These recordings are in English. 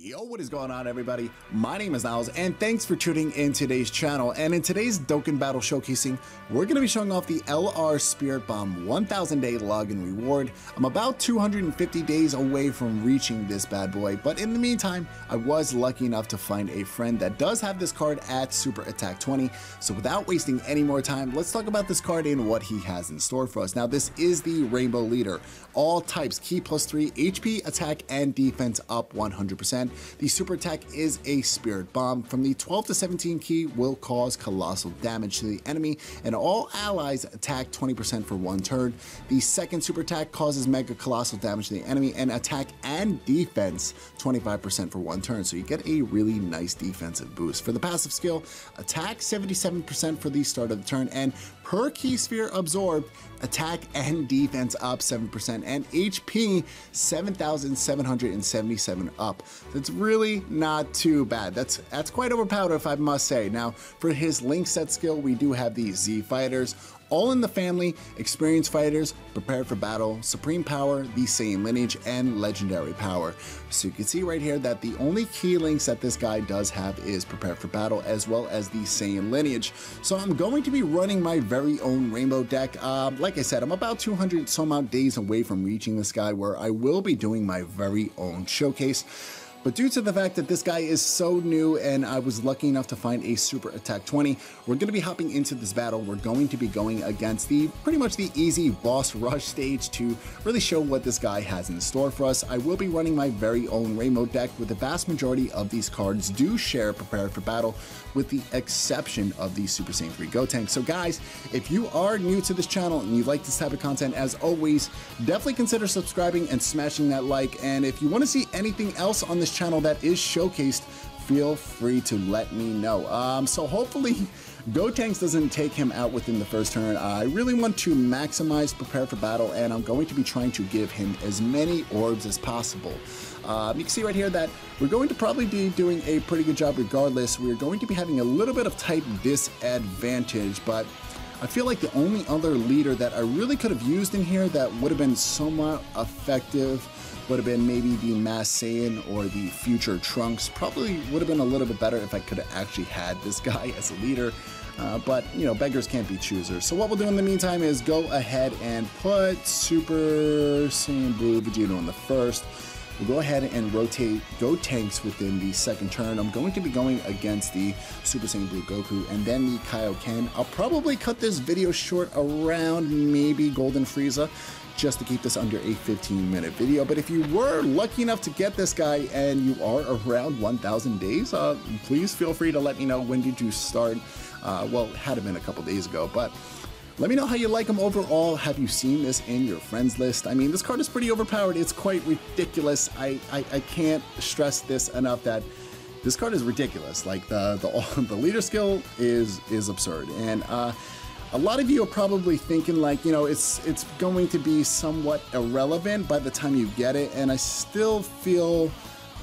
Yo, what is going on, everybody? My name is Niles, and thanks for tuning in today's channel. And in today's Dokkan Battle showcasing, we're going to be showing off the LR Spirit Bomb 1000 day login reward. I'm about 250 days away from reaching this bad boy, but in the meantime, I was lucky enough to find a friend that does have this card at Super Attack 20. So without wasting any more time, let's talk about this card and what he has in store for us. Now, this is the Rainbow Leader. All types, key +3, HP, attack, and defense up 100%. The super attack is a Spirit Bomb. From the 12 to 17 key will cause colossal damage to the enemy, and all allies attack 20% for 1 turn. The second super attack causes mega colossal damage to the enemy, and attack and defense 25% for 1 turn. So you get a really nice defensive boost. For the passive skill, attack 77% for the start of the turn, and per key sphere absorbed, attack and defense up 7%, and HP 7,777 up. That's really not too bad. That's quite overpowered, if I must say. Now, for his link set skill, we do have the Z Fighters, all in the family, experienced fighters, prepared for battle, supreme power, the same lineage, and legendary power. So you can see right here that the only key links that this guy does have is prepared for battle, as well as the same lineage. So I'm going to be running my very own rainbow deck. Like I said, I'm about 200 some odd days away from reaching this guy, where I will be doing my very own showcase. But due to the fact that this guy is so new and I was lucky enough to find a Super Attack 20, we're going to be hopping into this battle. We're going to be going against pretty much the easy boss rush stage to really show what this guy has in store for us. I will be running my very own rainbow deck, with the vast majority of these cards do share prepared for battle, with the exception of the Super Saiyan 3 Gotenks. So guys, if you are new to this channel and you like this type of content, as always, definitely consider subscribing and smashing that like. And if you want to see anything else on this channel that is showcased, feel free to let me know. So hopefully Gotenks doesn't take him out within the first turn. I really want to maximize prepare for battle, and I'm going to be trying to give him as many orbs as possible. You can see right here that we're going to probably be doing a pretty good job regardless. We're going to be having a little bit of type disadvantage, but I feel like the only other leader that I really could have used in here that would have been somewhat effective would have been maybe the Mass Saiyan or the future Trunks. Probably would have been a little bit better if I could have actually had this guy as a leader. But, you know, beggars can't be choosers. So what we'll do in the meantime is go ahead and put Super Saiyan Blue Vegeta in the first. We'll go ahead and rotate Gotenks within the second turn. I'm going to be going against the Super Saiyan Blue Goku and then the Kaioken. I'll probably cut this video short around maybe Golden Frieza, just to keep this under a 15-minute video. But if you were lucky enough to get this guy and you are around 1,000 days, please feel free to let me know, when did you start. Well, it had been a couple days ago, but let me know how you like him overall. Have you seen this in your friends list? I mean, this card is pretty overpowered. It's quite ridiculous. I can't stress this enough, that this card is ridiculous. Like the leader skill is absurd. And a lot of you are probably thinking, like, you know, it's going to be somewhat irrelevant by the time you get it, and I still feel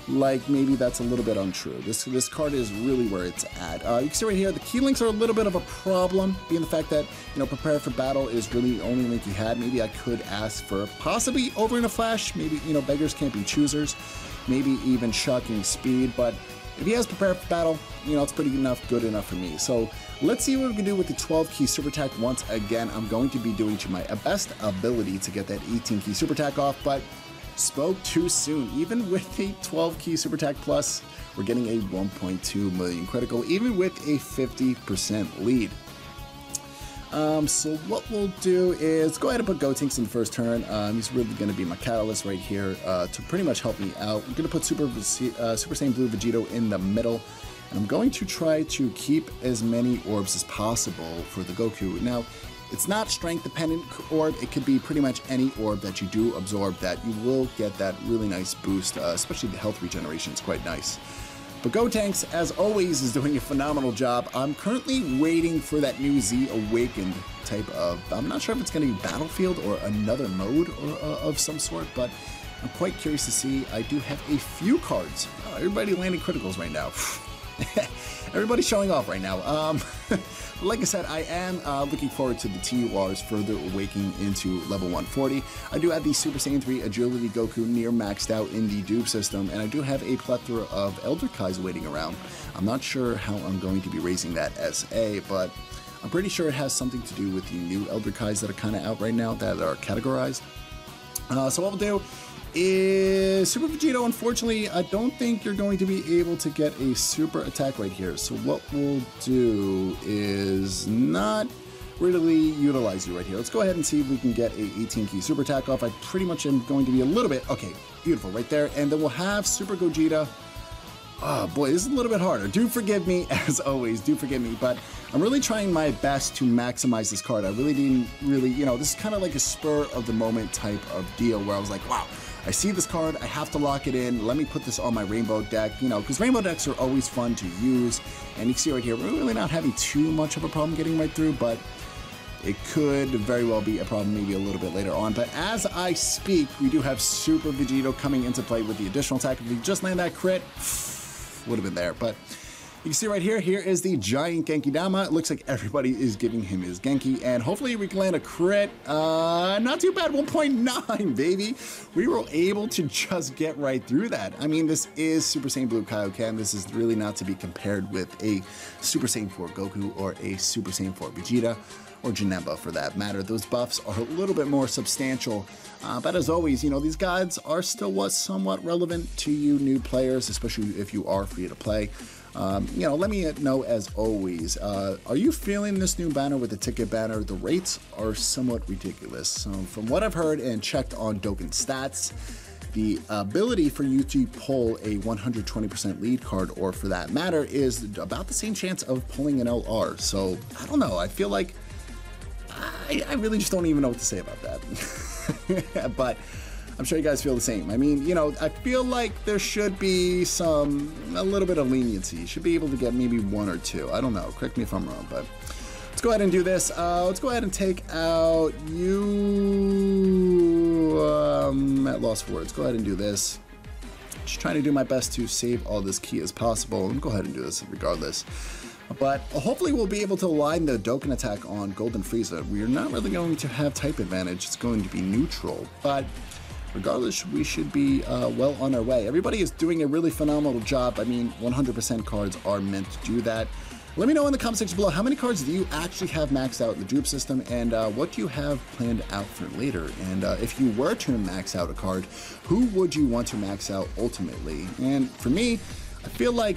like maybe that's a little bit untrue. This card is really where it's at. You can see right here, the key links are a little bit of a problem, being the fact that, you know, prepare for battle is really the only link he had. Maybe I could ask for possibly Over in a Flash. Maybe, you know, beggars can't be choosers. Maybe even Shocking Speed, but if he has prepared for battle, you know, it's pretty good enough for me. So let's see what we can do with the 12 key super attack. Once again, I'm going to be doing to my best ability to get that 18 key super attack off, but spoke too soon. Even with the 12 key super attack plus, we're getting a 1.2 million critical, even with a 50% lead. So what we'll do is go ahead and put Gotenks in the first turn. He's really going to be my catalyst right here to pretty much help me out. I'm going to put Super Saiyan Blue Vegeta in the middle, and I'm going to try to keep as many orbs as possible for the Goku. Now, it's not strength dependent orb. It could be pretty much any orb that you do absorb, that you will get that really nice boost, especially the health regeneration is quite nice. But Gotenks, as always, is doing a phenomenal job. I'm currently waiting for that new Z Awakened type of, I'm not sure if it's going to be Battlefield or another mode of some sort, but I'm quite curious to see. I do have a few cards. Oh, everybody landing criticals right now. Everybody's showing off right now. Like I said, I am looking forward to the TURs further awakening into level 140. I do have the Super Saiyan 3 Agility Goku near maxed out in the dupe system, and I do have a plethora of Elder Kais waiting around. I'm not sure how I'm going to be raising that SA, but I'm pretty sure it has something to do with the new Elder Kais that are kind of out right now that are categorized. So what we'll do is Super Vegito. Unfortunately, I don't think you're going to be able to get a super attack right here. So what we'll do is not really utilize you right here. Let's go ahead and see if we can get a 18 key super attack off. I pretty much am going to be a little bit, okay, beautiful right there. And then we'll have Super Gogeta. Oh boy, this is a little bit harder. Do forgive me, as always, do forgive me, but I'm really trying my best to maximize this card. I really didn't you know, this is kind of like a spur of the moment type of deal where I was like, wow, I see this card, I have to lock it in, let me put this on my rainbow deck, you know, because rainbow decks are always fun to use, and you can see right here, we're really not having too much of a problem getting right through, but it could very well be a problem maybe a little bit later on. But as I speak, we do have Super Vegito coming into play with the additional attack. If we just land that crit, would have been there, but you can see right here, here is the giant Genki Dama. It looks like everybody is giving him his Genki, and hopefully we can land a crit. Not too bad, 1.9, baby. We were able to just get right through that. I mean, this is Super Saiyan Blue Kaioken. This is really not to be compared with a Super Saiyan 4 Goku or a Super Saiyan 4 Vegeta, or Janemba for that matter. Those buffs are a little bit more substantial, but as always, you know, these guides are still somewhat relevant to you new players, especially if you are free to play. You know, let me know as always, are you feeling this new banner with the ticket banner? The rates are somewhat ridiculous. So from what I've heard and checked on Dokkan Stats, the ability for you to pull a 120% lead card, or for that matter, is about the same chance of pulling an LR. So I don't know, I feel like I really just don't even know what to say about that. But I'm sure you guys feel the same. I mean, you know, I feel like there should be a little bit of leniency. You should be able to get maybe 1 or 2. I don't know. Correct me if I'm wrong, but let's go ahead and do this. Let's go ahead and take out you at loss for words. Go ahead and do this. Just trying to do my best to save all this key as possible, and go ahead and do this regardless. But hopefully we'll be able to align the Dokkan attack on Golden Frieza. We are not really going to have type advantage. It's going to be neutral, but regardless, we should be well on our way. Everybody is doing a really phenomenal job. I mean, 100% cards are meant to do that. Let me know in the comment section below, how many cards do you actually have maxed out in the dupe system, and what do you have planned out for later? And if you were to max out a card, who would you want to max out ultimately? And for me, I feel like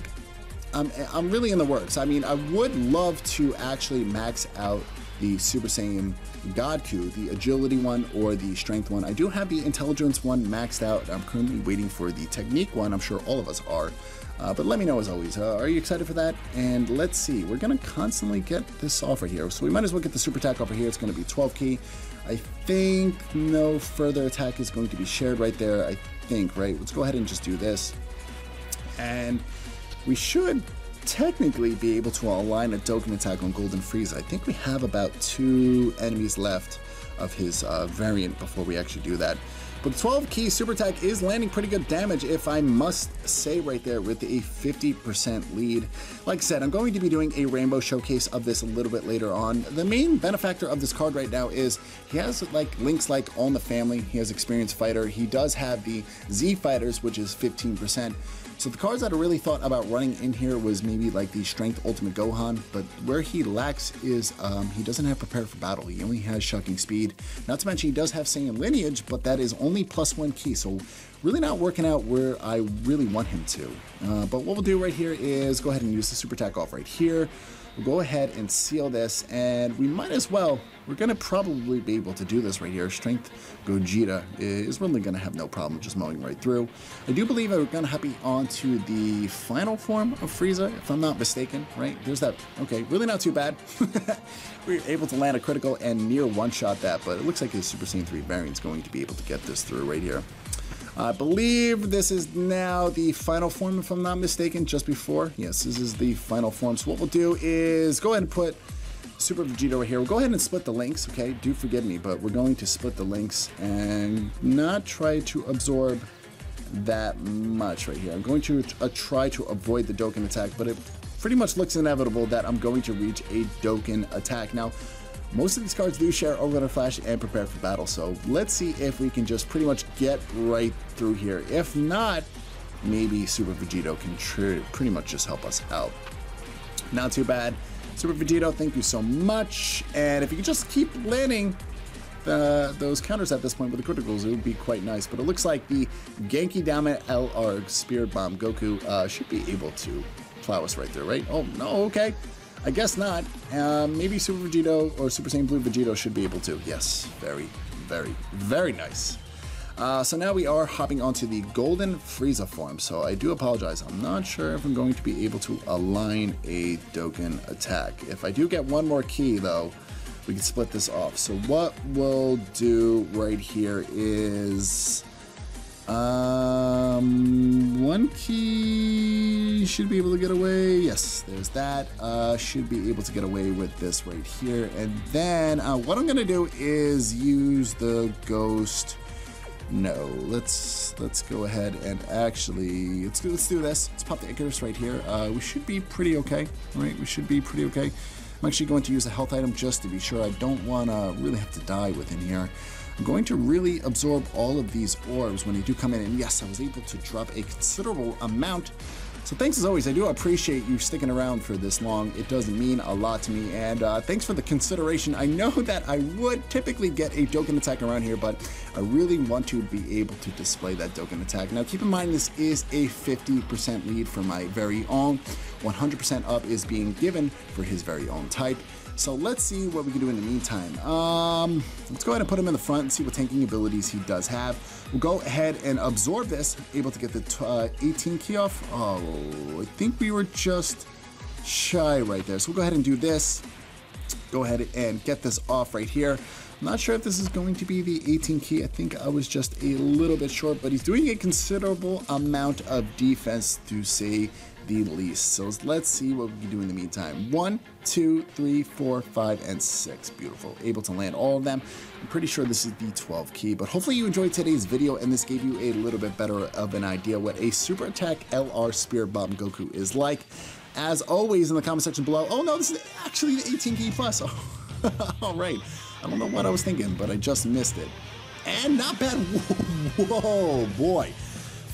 I'm really in the works. I mean, I would love to actually max out the Super Saiyan Goku, the agility one or the strength one. I do have the intelligence one maxed out. I'm currently waiting for the technique one. I'm sure all of us are. But let me know as always. Are you excited for that? And let's see. We're going to constantly get this off right here. So we might as well get the super attack over here. It's going to be 12 key. I think no further attack is going to be shared right there. I think, right? Let's go ahead and just do this. And we should technically be able to align a Dokkan attack on Golden Frieza. I think we have about 2 enemies left of his variant before we actually do that. But the 12 key super attack is landing pretty good damage, if I must say right there, with a 50% lead. Like I said, I'm going to be doing a rainbow showcase of this a little bit later on. The main benefactor of this card right now is he has like links like All in the Family. He has Experienced Fighter. He does have the Z Fighters, which is 15%. So the cards that I really thought about running in here was maybe like the Strength Ultimate Gohan, but where he lacks is he doesn't have Prepare for Battle. He only has Shocking Speed. Not to mention he does have Saiyan Lineage, but that is only +1 key, so really not working out where I really want him to. But what we'll do right here is go ahead and use the super attack off right here. We'll go ahead and seal this, and we might as well, we're going to probably be able to do this right here. Strength Gogeta is really going to have no problem just mowing right through. I do believe we're going to be on to the final form of Frieza, if I'm not mistaken, right? There's that. Okay, really not too bad. We were able to land a critical and near one-shot that, but it looks like his Super Saiyan 3 variant is going to be able to get this through right here. I believe this is now the final form, if I'm not mistaken, just before. Yes, this is the final form. So what we'll do is go ahead and put Super Vegeta right here. We'll go ahead and split the links, okay? Do forgive me, but we're going to split the links and not try to absorb that much right here. I'm going to try to avoid the Dokkan attack, but it pretty much looks inevitable that I'm going to reach a Dokkan attack. Now, most of these cards do share Overloader Flash and Prepare for Battle, so let's see if we can just pretty much get right through here. If not, maybe Super Vegito can pretty much just help us out. Not too bad. Super Vegito, thank you so much. And if you could just keep landing those counters at this point with the criticals, it would be quite nice. But it looks like the Genki Dama LR Spirit Bomb Goku should be able to plow us right there, right? Oh, no, okay. I guess not. Maybe Super Vegito or Super Saiyan Blue Vegito should be able to. Yes, very, very, very nice. So now we are hopping onto the Golden Frieza form. So I do apologize. I'm not sure if I'm going to be able to align a Dokkan attack. If I do get one more key, though, we can split this off. So what we'll do right here is one key should be able to get away. Yes, there's that. Should be able to get away with this right here. And then what I'm gonna do is use the Ghost. No, let's go ahead and actually let's do this. Let's pop the Icarus right here. We should be pretty okay, right? We should be pretty okay. I'm actually going to use a health item just to be sure. I don't want to really have to die within here. I'm going to really absorb all of these orbs when they do come in, and yes, I was able to drop a considerable amount. So thanks as always. I do appreciate you sticking around for this long. It does mean a lot to me, and thanks for the consideration. I know that I would typically get a Dokkan attack around here, but I really want to be able to display that Dokkan attack. Now keep in mind this is a 50% lead for my very own. 100% up is being given for his very own type. So let's see what we can do in the meantime. Let's go ahead and put him in the front and see what tanking abilities he does have. We'll go ahead and absorb this, able to get the 18 key off. Oh, I think we were just shy right there. So we'll go ahead and do this. Go ahead and get this off right here. I'm not sure if this is going to be the 18 key. I think I was just a little bit short, but he's doing a considerable amount of defense to say the least. So let's see what we can do in the meantime. 1, 2, 3, 4, 5, and 6. Beautiful. Able to land all of them. I'm pretty sure this is the 12 key, but hopefully you enjoyed today's video and this gave you a little bit better of an idea what a Super Attack LR Spirit Bomb Goku is like. As always, in the comment section below. Oh no, this is actually the 18 key plus. Oh, all right. I don't know what I was thinking, but I just missed it. And not bad. Whoa, boy.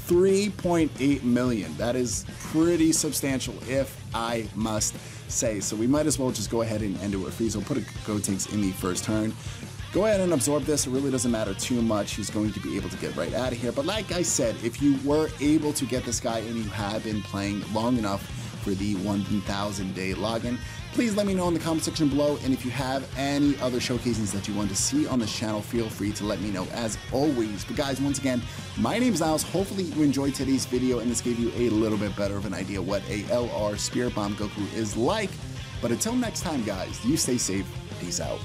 3.8 million. That is pretty substantial, if I must say. So we might as well just go ahead and end it with Frieza. We'll put a Gotenks in the first turn. Go ahead and absorb this. It really doesn't matter too much. He's going to be able to get right out of here. But like I said, if you were able to get this guy and you have been playing long enough for the 1,000 day login, please let me know in the comment section below, and if you have any other showcases that you want to see on this channel, feel free to let me know as always. But guys, once again, my name is Niles. Hopefully you enjoyed today's video and this gave you a little bit better of an idea what a LR Spirit Bomb Goku is like. But until next time guys, you stay safe. Peace out.